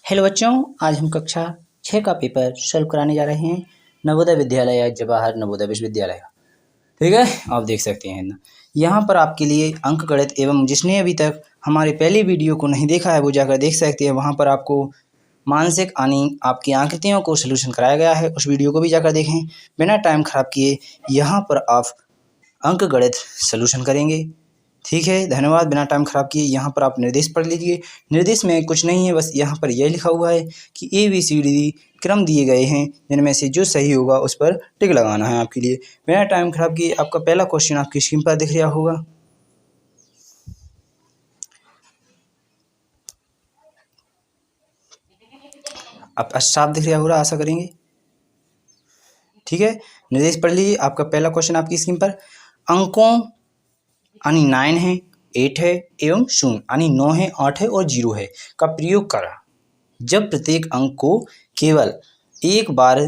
Hello बच्चों, आज हम कक्षा 6 का पेपर सॉल्व कराने जा रहे हैं नवोदय विद्यालय या जवाहर नवोदय विश्वविद्यालय का। ठीक है, आप देख सकते हैं ना, यहाँ पर आपके लिए अंक गणित एवं जिसने अभी तक हमारे पहले वीडियो को नहीं देखा है वो जाकर देख सकते हैं। वहाँ पर आपको मानसिक यानी आपकी आकृतियों को सलूशन कराया गया है, उस वीडियो को भी जाकर देखें। बिना टाइम खराब किए यहाँ पर आप अंक गणित सलूशन करेंगे। ठीक है, धन्यवाद। बिना टाइम खराब किए यहाँ पर आप निर्देश पढ़ लीजिए। निर्देश में कुछ नहीं है, बस यहाँ पर यह लिखा हुआ है कि ABCD क्रम दिए गए हैं, जिनमें से जो सही होगा उस पर टिक लगाना है आपके लिए। बिना टाइम खराब किए आपका पहला क्वेश्चन आपकी स्क्रीन पर दिख रहा होगा। आप साफ दिख रहा होगा, आशा करेंगे। ठीक है, निर्देश पढ़ लीजिए। आपका पहला क्वेश्चन आपकी स्क्रीन पर, अंकों यानी 9 है, 8 है एवं 0 यानी 9 है, 8 है और 0 है का प्रयोग करा जब प्रत्येक अंक को केवल एक बार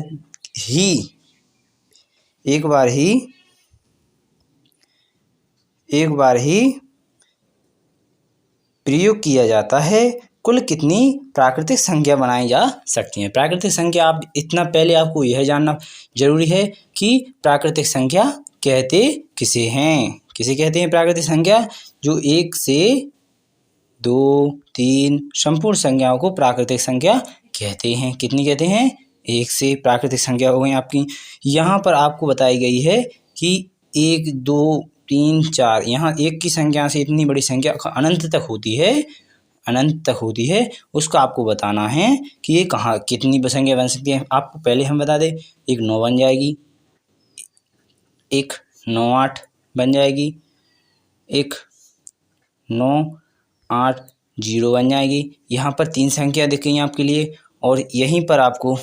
ही प्रयोग किया जाता है, कुल कितनी प्राकृतिक संख्या बनाई जा सकती है। प्राकृतिक संख्या आप इतना पहले आपको यह जानना जरूरी है कि प्राकृतिक संख्या कहते किसे हैं। किसे कहते हैं प्राकृतिक संख्या? जो 1 से 2, 3 संपूर्ण संख्याओं को प्राकृतिक संख्या कहते हैं। कितनी कहते हैं? 1 से प्राकृतिक संख्या हो गई आपकी। यहाँ पर आपको बताई गई है कि 1, 2, 3, 4, यहाँ 1 की संख्या से इतनी बड़ी संख्या अनंत तक होती है, उसका आपको बताना है कि ये कहाँ कितनी संख्या बन सकती है। आपको पहले हम बता दें, एक 9 बन जाएगी, एक 9, 8 बन जाएगी, एक 9, 8, 0 बन जाएगी। यहाँ पर 3 संख्या दिख गई आपके लिए, और यहीं पर आपको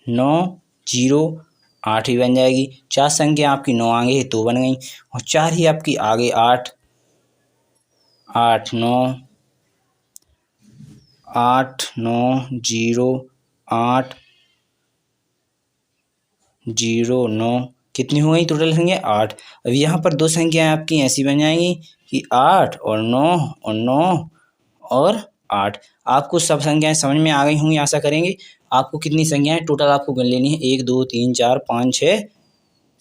9, 0, 8 ही बन जाएगी। 4 संख्या आपकी 9 आगे तो बन गई, और 4 ही आपकी आगे 8, 9, 0, 8, 0, 9 कितनी हो गई टोटल संख्या? 8। अब यहाँ पर 2 संख्याएं आपकी ऐसी बन जाएंगी कि 8 और 9 और 8। आपको सब संख्याएं समझ में आ गई होंगी, आशा करेंगे। आपको कितनी संख्याएं टोटल आपको गिन लेनी है? 1, 2, 3, 4, 5, 6,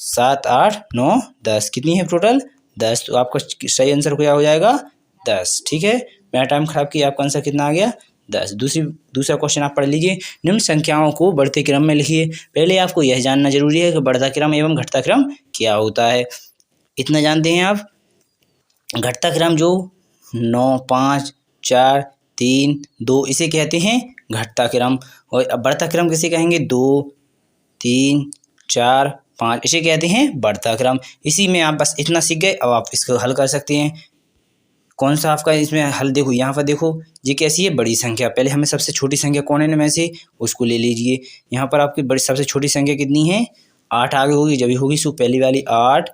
7, 8, 9, 10। कितनी है टोटल? 10। तो आपका सही आंसर क्या हो जाएगा? 10। ठीक है, बिना टाइम खराब किए आपका आंसर कितना आ गया? 10। दूसरा क्वेश्चन आप पढ़ लीजिए। निम्न संख्याओं को बढ़ते क्रम में लिखिए। पहले आपको यह जानना जरूरी है कि बढ़ता क्रम एवं घटता क्रम क्या होता है। इतना जानते हैं आप। घटता क्रम जो 9, 5, 4, 3, 2 इसे कहते हैं घटता क्रम, और बढ़ता क्रम किसे कहेंगे? 2, 3, 4, 5 इसे कहते हैं बढ़ता क्रम। इसी में आप बस इतना सीख गए। अब आप इसको हल कर सकते हैं। कौन सा आपका इसमें हल? देखो यहाँ पर, देखो ये कैसी है? बड़ी संख्या। पहले हमें सबसे छोटी संख्या कौन है में से, उसको ले लीजिए। यहाँ पर आपकी बड़ी सबसे छोटी संख्या कितनी है? 8 आगे होगी जब होगी, सो पहली वाली 8,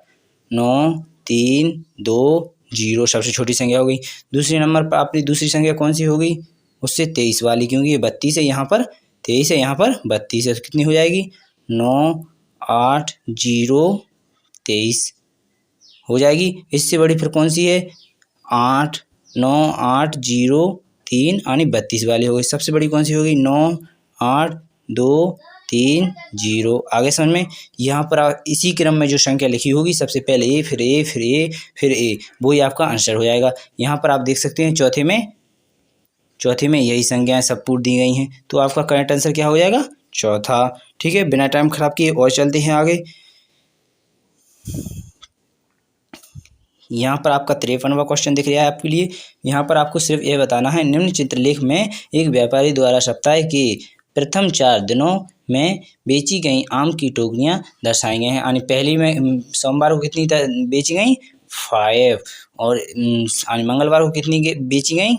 9, 3, 2, 0 सबसे छोटी संख्या हो गई। दूसरे नंबर पर अपनी दूसरी संख्या कौन सी होगी? उससे 23 वाली, क्योंकि ये 32 है, यहाँ पर 23 है, यहाँ पर 32 है। कितनी हो जाएगी? 9, 8, 0, 23 हो जाएगी। इससे बड़ी फिर कौन सी है? 8, 9, 8, 0, 3 यानी 32 वाली हो गई। सबसे बड़ी कौन सी होगी? 9, 8, 2, 3, 0। आगे समझ में? यहाँ पर इसी क्रम में जो संख्या लिखी होगी, सबसे पहले A, फिर A, फिर A, फिर A, वही आपका आंसर हो जाएगा। यहाँ पर आप देख सकते हैं चौथे में यही संख्याएं सब पूरी दी गई हैं, तो आपका करेक्ट आंसर क्या हो जाएगा? चौथा। ठीक है, बिना टाइम खराब किए और चलते हैं आगे। यहाँ पर आपका 53वां क्वेश्चन दिख रहा है आपके लिए। यहाँ पर आपको सिर्फ यह बताना है, निम्न चित्रलेख में एक व्यापारी द्वारा सप्ताह के प्रथम 4 दिनों में बेची गई आम की टोकरियाँ दर्शाई गई हैं। यानी पहली में सोमवार को कितनी बेची गई? 5, और मंगलवार को कितनी बेची गई?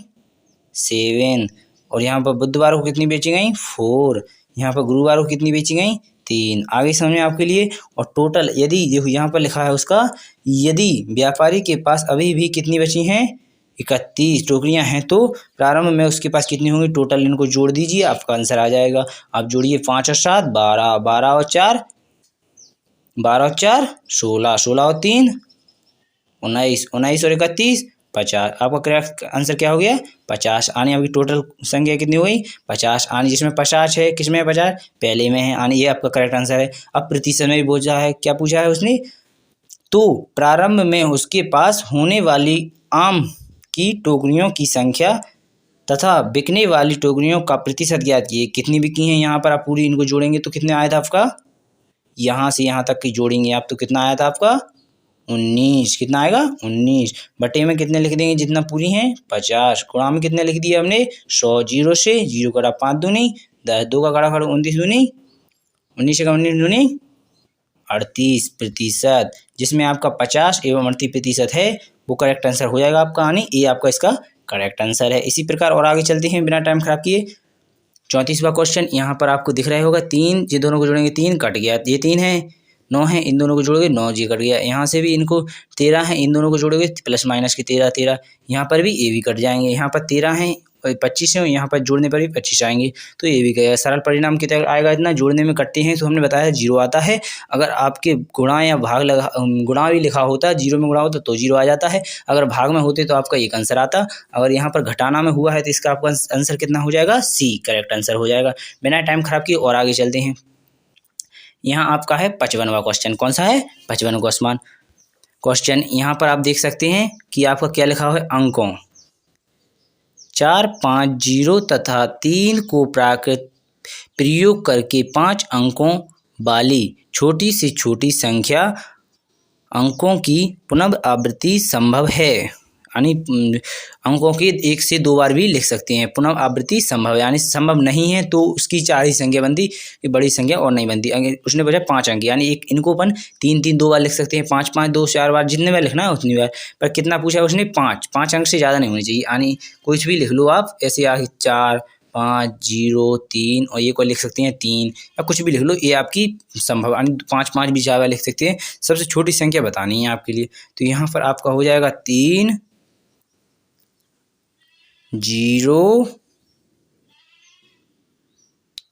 7, और यहाँ पर बुधवार को कितनी बेची गई? 4, यहाँ पर गुरुवार को कितनी बेची गई? 3। आगे समझ में आपके लिए। और टोटल यदि देखो यहाँ पर लिखा है उसका, यदि व्यापारी के पास अभी भी कितनी बची हैं? 31 टोकरियां हैं, तो प्रारंभ में उसके पास कितनी होंगी? टोटल इनको जोड़ दीजिए, आपका आंसर आ जाएगा। आप जोड़िए 5 और 7 12, 12 और 4 16, 16 और 3 19, 19 और 31 50। आपका करेक्ट आंसर क्या हो गया? 50। आने आपकी टोटल संख्या कितनी हो गई? 50। आने जिसमें 50 है, किसमें है 50? पहले में है। आने ये आपका करेक्ट आंसर है। अब प्रतिशत में भी पूछा है, क्या पूछा है उसने? तो प्रारंभ में उसके पास होने वाली आम की टोकरियों की संख्या तथा बिकने वाली टोकरियों का प्रतिशत ज्ञात कीजिए। कितनी बिकी हैं यहाँ पर आप पूरी इनको जोड़ेंगे तो कितने आया था आपका? यहाँ से यहाँ तक की जोड़ेंगे आप तो कितना आया था आपका? 19। कितना आएगा? 19। बटे में कितने लिख देंगे जितना पूरी हैं? 50। गुणा में कितने लिख दिया हमने? 100। जीरो से जीरो कटा 5 दूनी 10, 2 का कड़ा खड़ा 29 दूनी 19 से 19 दूनी 38%, जिसमें आपका 50 एवं 38% है वो करेक्ट आंसर हो जाएगा आपका। यानी ये आपका इसका करेक्ट आंसर है। इसी प्रकार और आगे चलते हैं बिना टाइम खराब किए। 34वां क्वेश्चन यहाँ पर आपको दिख रहा होगा। 3 ये दोनों को जोड़ेंगे 3 कट गया, ये 3 है, 9 है, इन दोनों को जोड़ोगे 9 जी कट गया। यहाँ से भी इनको 13 है, इन दोनों को जोड़ोगे प्लस माइनस के 13 13, यहाँ पर भी ये भी कट जाएंगे। यहाँ पर 13 है 25 है, यहाँ पर जोड़ने पर भी 25 आएंगे तो ये भी गया। सरल परिणाम कितना आएगा? इतना जोड़ने में कटते हैं तो हमने बताया 0 आता है। अगर आपके गुणा या भाग लगा गुणा भी लिखा होता, 0 में गुणा होता तो 0 आ जाता है। अगर भाग में होते तो आपका एक आंसर आता। अगर यहाँ पर घटाना में हुआ है तो इसका आपका आंसर कितना हो जाएगा? सी करेक्ट आंसर हो जाएगा। बिना टाइम खराब किए और आगे चलते हैं। यहाँ आपका है 55वां क्वेश्चन। कौन सा है? 55वां क्वेश्चन। यहाँ पर आप देख सकते हैं कि आपका क्या लिखा हुआ है? अंकों 4 5 0 तथा 3 को प्रयोग करके 5 अंकों वाली छोटी से छोटी संख्या अंकों की पुनरावृत्ति संभव है। यानी अंकों की 1 से 2 बार भी लिख सकते हैं। पुनरावृत्ति संभव यानी संभव नहीं है तो उसकी 4 ही संख्या बनती, बड़ी संख्या और नहीं बनती। उसने बचा 5 अंक, यानी एक इनको अपन 3 3 2 बार लिख सकते हैं, 5 5 2 4 बार, जितने बार लिखना है उतनी बार। पर कितना पूछा है उसने? 5 5 अंक से ज़्यादा नहीं होनी चाहिए। यानी कुछ भी लिख लो आप, ऐसे आगे 4 5 0 3 और ये को लिख सकते हैं 3 या कुछ भी लिख लो, ये आपकी संभव। यानी 5 5 भी ज़्यादा लिख सकते हैं। सबसे छोटी संख्या बतानी है आपके लिए। तो यहाँ पर आपका हो जाएगा 3 0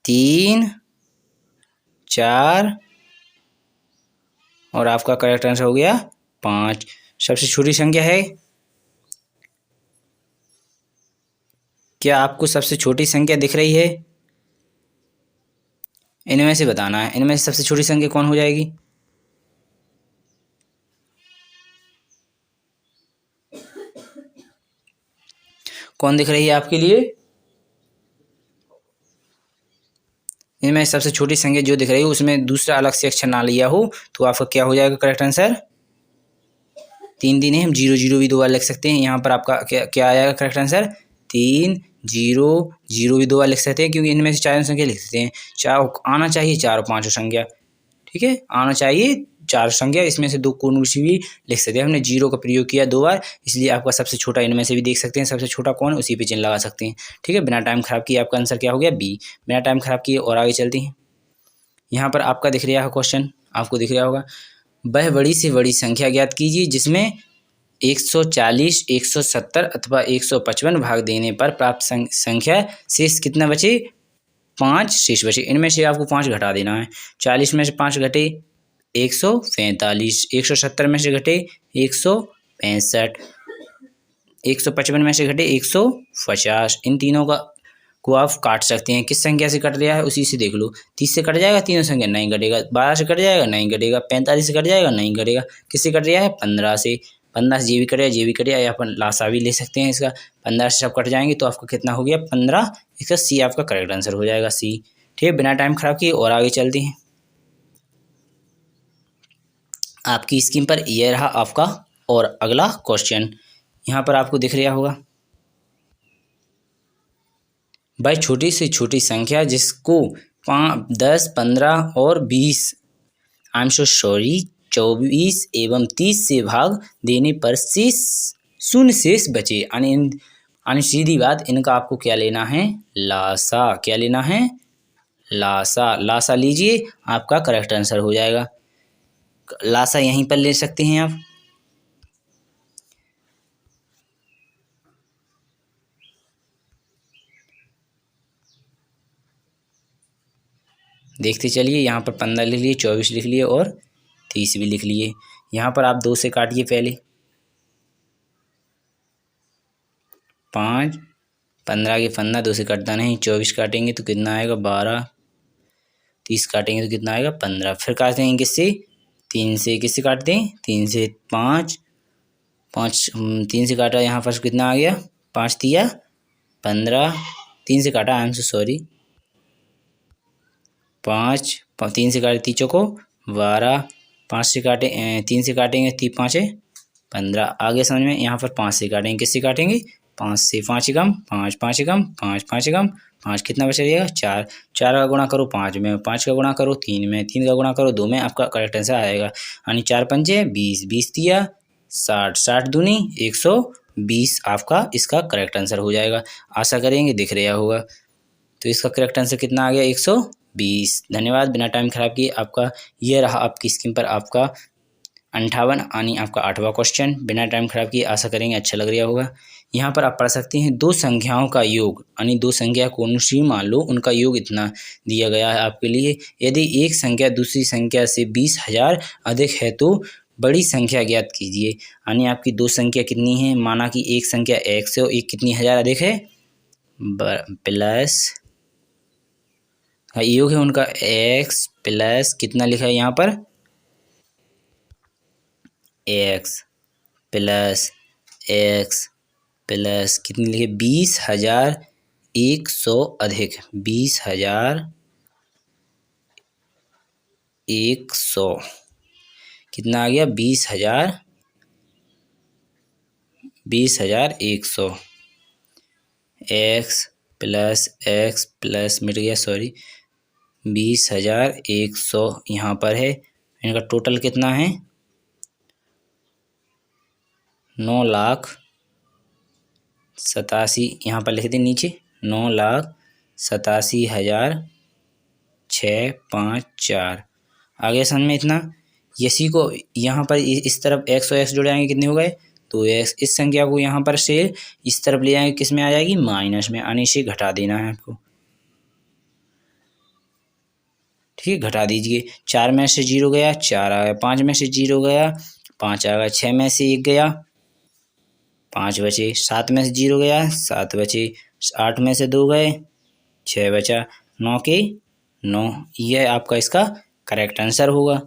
3 4 और आपका करेक्ट आंसर हो गया 5। सबसे छोटी संख्या है क्या? आपको सबसे छोटी संख्या दिख रही है? इनमें से बताना है, इनमें से सबसे छोटी संख्या कौन हो जाएगी? कौन दिख रही है आपके लिए? इनमें सबसे छोटी संख्या जो दिख रही है उसमें दूसरा अलग से अक्षर ना लिया हो तो आपका क्या हो जाएगा करेक्ट आंसर? 3 दिन है, हम 0 0 भी 2 बार लिख सकते हैं। यहाँ पर आपका क्या आ जाएगा करेक्ट आंसर? 3 0 0 भी 2 बार लिख सकते हैं क्योंकि इनमें से 4 संख्या लिख सकते हैं। 4 आना चाहिए, 4 और 5 संख्या, ठीक है, आना चाहिए 4 संख्या, इसमें से 2 कौन सी भी लिख सकते हैं। हमने 0 का प्रयोग किया 2 बार, इसलिए आपका सबसे छोटा इनमें से भी देख सकते हैं। सबसे छोटा कौन, उसी पे चिन्ह लगा सकते हैं। ठीक है, बिना टाइम खराब किए आपका आंसर क्या हो गया? बी। बिना टाइम खराब किए और आगे चलते हैं। यहाँ पर आपका दिख रहा है क्वेश्चन, आपको दिख रहा होगा, वह बड़ी से बड़ी संख्या ज्ञात कीजिए जिसमें 140 170 अथवा 155 भाग देने पर प्राप्त संख्या शेष कितना बचे? 5 शेष बचे। इनमें से आपको 5 घटा देना है। 40 में से 5 घटे 145, 170 में से घटे 165, 155 में से घटे 150। इन तीनों को आप काट सकते हैं। किस संख्या से कट रहा है उसी से देख लो। 30 से कट जाएगा तीनों संख्या? नहीं कटेगा। 12 से कट जाएगा? नहीं कटेगा। 45 से कट जाएगा? नहीं कटेगा। किससे कट रहा है? 15 से। 15 से ये भी कटेगा, ये भी कटेगा, या अपन लासा भी ले सकते हैं इसका। 15 से सब कट जाएंगे तो आपका कितना हो गया? 15। इसका सी आपका करेक्ट आंसर हो जाएगा, सी। ठीक है, बिना टाइम खराब किए और आगे चलते हैं। आपकी स्क्रीन पर यह रहा आपका और अगला क्वेश्चन। यहाँ पर आपको दिख रहा होगा, भाई छोटी से छोटी संख्या जिसको 5 10 15 और 20 आई एम सो सॉरी 24 एवं 30 से भाग देने पर शेष शून्य शेष बचे। यानी सीधी बात, इनका आपको क्या लेना है? लासा। क्या लेना है? लासा। लासा लीजिए, आपका करेक्ट आंसर हो जाएगा। लासा यहीं पर ले सकते हैं आप। देखते चलिए, यहाँ पर 15 लिख लिए, 24 लिख लिए और 30 भी लिख लिए। यहाँ पर आप 2 से काटिए पहले। 5, 15 के 15 2 से कटता नहीं, 24 काटेंगे तो कितना आएगा 12, 30 काटेंगे तो कितना आएगा 15। फिर काटेंगे किससे, 3 से। किससे काटते हैं, 3 से। 5, 5 3 से काटा, यहाँ पर कितना आ गया 5 तिया 15, 3 से काटा, आई एम सो सॉरी। 5 3 से काटे 3 चौको 12, 5 से काटे 3 से काटेंगे 3 5 15। आगे समझ में, यहाँ पर 5 से काटेंगे। किससे काटेंगे, 5 से। 5 एकम 5, 5 एकम 5, 5 एकम 5, कितना बच जाएगा 4। 4 का गुणा करो 5 में, 5 का गुणा करो 3 में, 3 का गुणा करो 2 में, आपका करेक्ट आंसर आएगा। यानी 4 पंचे 20, 20 तिया 60, 60 दूनी 120 आपका इसका करेक्ट आंसर हो जाएगा। आशा करेंगे दिख रहा होगा। तो इसका करेक्ट आंसर कितना आ गया 120। धन्यवाद। बिना टाइम खराब किए आपका ये रहा आपकी स्क्रीन पर आपका 58 यानी आपका 8वां क्वेश्चन। बिना टाइम खराब किए आशा करेंगे अच्छा लग रहा होगा। यहाँ पर आप पढ़ सकते हैं दो संख्याओं का योग, यानी दो संख्या कौन सी मान लो उनका योग इतना दिया गया है आपके लिए। यदि एक संख्या दूसरी संख्या से 20,000 अधिक है तो बड़ी संख्या ज्ञात कीजिए। यानी आपकी दो संख्या कितनी है, माना कि एक संख्या x है और एक कितनी हजार अधिक है, प्लस योग है उनका x प्लस कितना लिखा है यहाँ पर x प्लस x प्लस कितनी लिखे 20,100 अधिक 20,100 कितना आ गया 20,100 x प्लस मिट गया सॉरी 20,100 यहाँ पर है। इनका टोटल कितना है 9,87,000 यहाँ पर लिख दें नीचे 9,87,654। आगे समझ में इतना। इसी को यहाँ पर इस तरफ x और x जुड़ जाएंगे कितने हो गए 2x। इस संख्या को यहाँ पर से इस तरफ ले जाएंगे किस में आ जाएगी माइनस में, आने से घटा देना है आपको। ठीक है घटा दीजिए। 4 में से 0 गया 4 आ गया, 5 में से 0 गया 5 आ गया, 6 में से 1 गया 5 बचे, 7 में से 0 गया 7 बचे, 8 में से 2 गए 6 बचा, 9 के 9। यह आपका इसका करेक्ट आंसर होगा।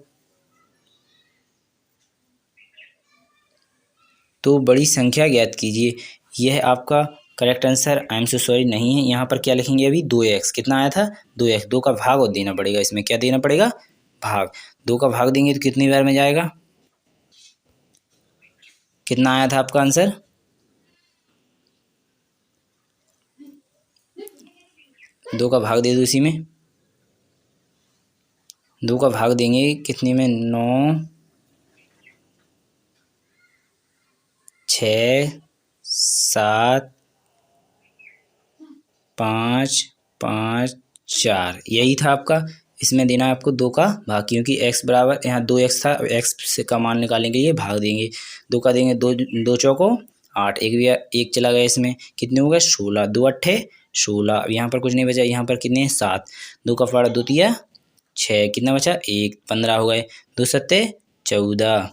तो बड़ी संख्या ज्ञात कीजिए, यह आपका correct answer I am so sorry नहीं है। यहाँ पर क्या लिखेंगे अभी 2x कितना आया था 2x, 2 का भाग और देना पड़ेगा। इसमें क्या देना पड़ेगा भाग, 2 का भाग देंगे तो कितनी बार में जाएगा, कितना आया था आपका आंसर 2 का भाग दे दो इसी में, 2 का भाग देंगे कितनी में 9 6 7 5 5 4 यही था आपका। इसमें देना है आपको 2 का भाग, क्योंकि x बराबर यहाँ 2x था, x से का मान निकालेंगे ये भाग देंगे। 2 का देंगे 2 चौको 8, एक चला गया इसमें कितने हो गए 16, 2 अट्ठे 16। अब यहाँ पर कुछ नहीं बचा, यहाँ पर कितने 7, 2 का फाड़ा 2 तिया 6, कितना बचा 1, 15 हो गए, 2 सत्ते 14।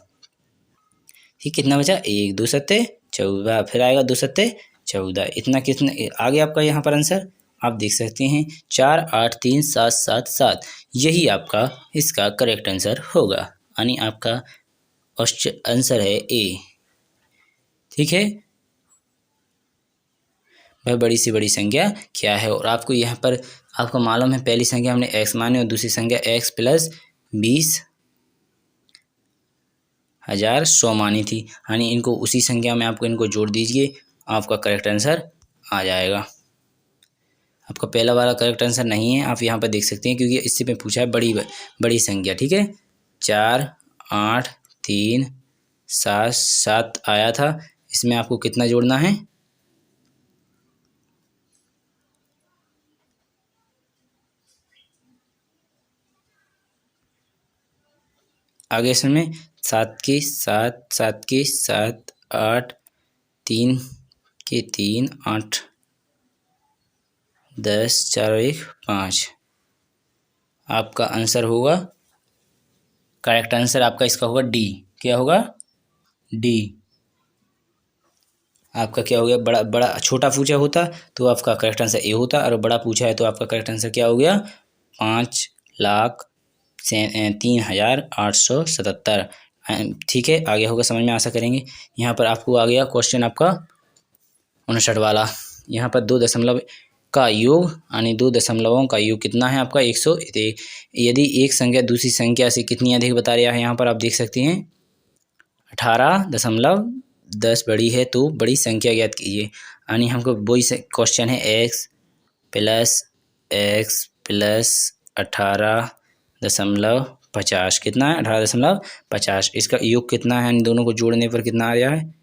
ठीक कितना बचा 1, 2 सत्ते 14, फिर आएगा 2 सत्ते 14। इतना कितने आ गया आपका यहाँ पर आंसर आप देख सकते हैं 4 8 3 7 7 7। यही आपका इसका करेक्ट आंसर होगा, यानी आपका आंसर है ए। ठीक है, वह बड़ी से बड़ी संख्या क्या है। और आपको यहाँ पर आपको मालूम है पहली संख्या हमने x मानी और दूसरी संख्या x प्लस 20,100 मानी थी, यानी इनको उसी संख्या में आपको इनको जोड़ दीजिए, आपका करेक्ट आंसर आ जाएगा। आपका पहला वाला करेक्ट आंसर नहीं है, आप यहाँ पर देख सकते हैं, क्योंकि इससे में पूछा है बड़ी संख्या। ठीक है 4 8 3 7 7 आया था, इसमें आपको कितना जोड़ना है आगे इसमें 7 के 7 7 के 7 8 3 के 3 8 10 4 1 5। आपका आंसर होगा करेक्ट आंसर आपका इसका होगा डी। क्या होगा डी। आपका क्या हो गया, बड़ा बड़ा छोटा पूछा होता तो आपका करेक्ट आंसर ए होता, और बड़ा पूछा है तो आपका करेक्ट आंसर क्या हो गया, 5,03,877। ठीक है, आगे होगा, समझ में आशा करेंगे। यहाँ पर आपको आ गया क्वेश्चन आपका 59 वाला। यहाँ पर 2 दशमलव का योग यानी 2 दशमलवों का योग कितना है आपका, 101। यदि एक संख्या दूसरी संख्या से कितनी अधिक बता रहा है, यहाँ पर आप देख सकते हैं 18.10 बड़ी है तो बड़ी संख्या ज्ञात कीजिए। यानी हमको वही क्वेश्चन है, x प्लस 18.50 कितना है, 18.50। इसका योग कितना है, इन दोनों को जोड़ने पर कितना आ रहा है,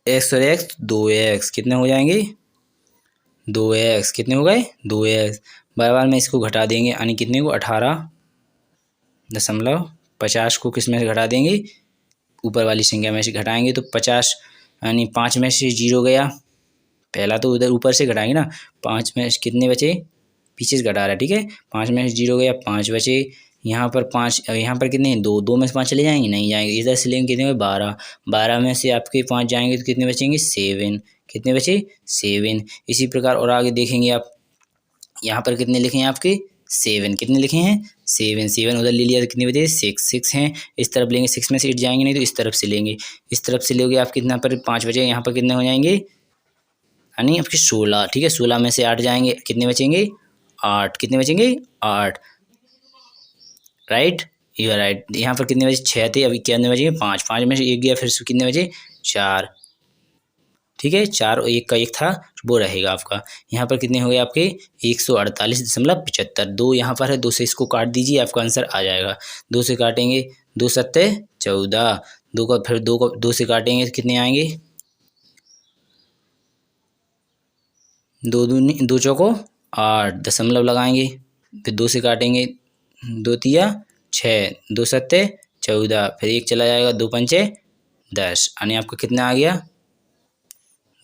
x और x 2x, कितने हो जाएंगे, 2x, कितने हो गए, 2x। बार बार में इसको घटा देंगे, यानी कितने को, 18.50 को किस में से घटा देंगे, ऊपर वाली संख्या में से घटाएंगे तो 50, यानी 5 में से 0 गया, पहला तो उधर ऊपर से घटाएंगे ना, 5 में कितने बचे, पीछे से घटा रहा है, ठीक है, 5 में से 0 गया, 5 बचे। यहाँ पर 5, यहाँ पर कितने हैं, 2 में से 5 चले जाएंगे, नहीं जाएंगे, इधर से लेंगे कितने में, 12 में से आपके 5 जाएंगे तो कितने बचेंगे, 7, कितने बचे, 7। इसी प्रकार और आगे देखेंगे आप, यहाँ पर कितने लिखे हैं आपके, 7, कितने लिखे हैं, 7 उधर ले लिया तो कितने बचे, 6 हैं, इस तरफ लेंगे, 6 में से 8 जाएंगे नहीं तो इस तरफ से लेंगे, इस तरफ से लोगे आप कितना पर 5 बचे, यहाँ पर कितने हो जाएंगे, यानी आपके 16, ठीक है, 16 में से 8 जाएंगे, कितने बचेंगे, 8, कितने बचेंगे, 8, राइट, यू आर राइट। यहाँ पर कितने बजे, 6 थे, अभी कितने बचे, 5 में से 1 गया, फिर कितने बचे, 4, ठीक है, 4 और 1 का 1 था वो रहेगा आपका। यहाँ पर कितने हो गए आपके, 148.75। 2 यहाँ पर है, 2 से इसको काट दीजिए, आपका आंसर आ जाएगा। 2 से काटेंगे, 2 सत्ते 14, 2 का फिर 2 से काटेंगे तो कितने आएंगे, 2 चौको 8, दशमलव लगाएंगे, फिर 2 से काटेंगे, 2 तिया 6, 2 सत्ते 14, फिर 1 चला जाएगा, 2 पंचे 10, यानी आपका कितना आ गया,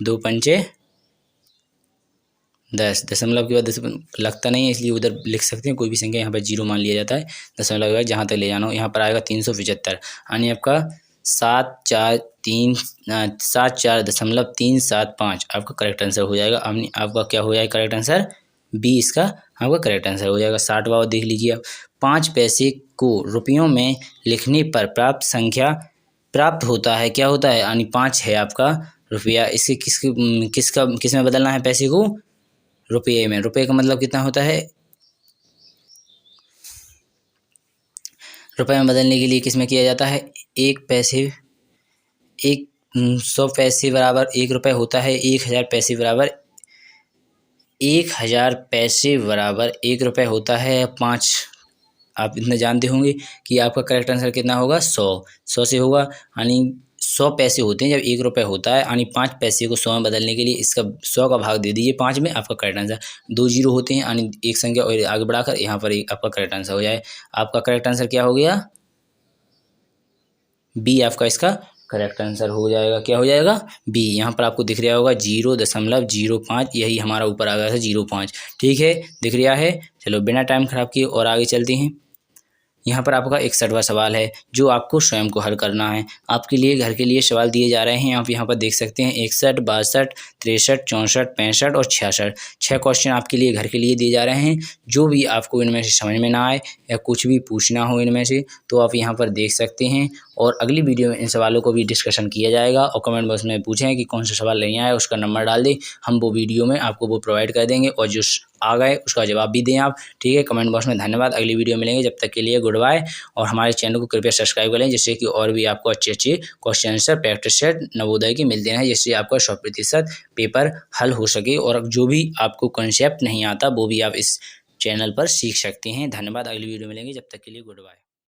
2 पंचे 10। दशमलव के बाद लगता नहीं है, इसलिए उधर लिख सकते हैं, कोई भी संख्या यहाँ पर 0 मान लिया जाता है, दशमलव के बाद जहाँ तक ले जाना हो। यहाँ पर आएगा 375, यानी आपका 74.375 आपका करेक्ट आंसर हो जाएगा। आपका क्या हो जाएगा करेक्ट आंसर, बी इसका आपका करेक्ट आंसर हो जाएगा। 60 वाला देख लीजिए आप, 5 पैसे को रुपयों में लिखने पर प्राप्त संख्या प्राप्त होता है, क्या होता है, यानी 5 है आपका रुपया, इसके किस में बदलना है, पैसे को रुपये में। रुपये का मतलब कितना होता है, रुपये में बदलने के लिए किस में किया जाता है, 100 पैसे बराबर 1 रुपये होता है, 1000 पैसे बराबर 1 रुपये होता है 5। आप इतना जानते होंगे कि आपका करेक्ट आंसर कितना होगा, 100 से होगा, यानी 100 पैसे होते हैं जब 1 रुपये होता है, यानी 5 पैसे को 100 में बदलने के लिए इसका 100 का भाग दे दीजिए 5 में, आपका करेक्ट आंसर। 2 जीरो होते हैं, यानी एक संख्या और आगे बढ़ाकर यहाँ पर आपका करेक्ट आंसर हो जाए। आपका करेक्ट आंसर क्या हो गया, बी आपका इसका करेक्ट आंसर हो जाएगा। क्या हो जाएगा, बी। यहाँ पर आपको दिख रहा होगा 0.05, यही हमारा ऊपर आ गया था 0.5, ठीक है, दिख रहा है। चलो बिना टाइम खराब किए और आगे चलते हैं। यहाँ पर आपका 61वां सवाल है जो आपको स्वयं को हल करना है। आपके लिए घर के लिए सवाल दिए जा रहे हैं, आप यहाँ पर देख सकते हैं 61, 62, 63, 64, 65 और 66। 6 क्वेश्चन आपके लिए घर के लिए दिए जा रहे हैं। जो भी आपको इनमें से समझ में ना आए या कुछ भी पूछना हो इनमें से तो आप यहाँ पर देख सकते हैं, और अगली वीडियो में इन सवालों को भी डिस्कशन किया जाएगा। और कमेंट बॉक्स में पूछें कि कौन सा सवाल नहीं आया, उसका नंबर डाल दें, हम वो वीडियो में आपको वो प्रोवाइड कर देंगे, और जो आ गए उसका जवाब भी दें आप, ठीक है। कमेंट बॉक्स में धन्यवाद, अगली वीडियो मिलेंगे, जब तक के लिए गुड बाय। और हमारे चैनल को कृपया सब्सक्राइब करें, जिससे कि और भी आपको अच्छे question answer practice set Navodaya के मिलते रहें, जिससे आपका 100% पेपर हल हो सके, और जो भी आपको कॉन्सेप्ट नहीं आता वो भी आप इस चैनल पर सीख सकते हैं। धन्यवाद, अगली वीडियो मिलेंगे, जब तक के लिए गुड बाय।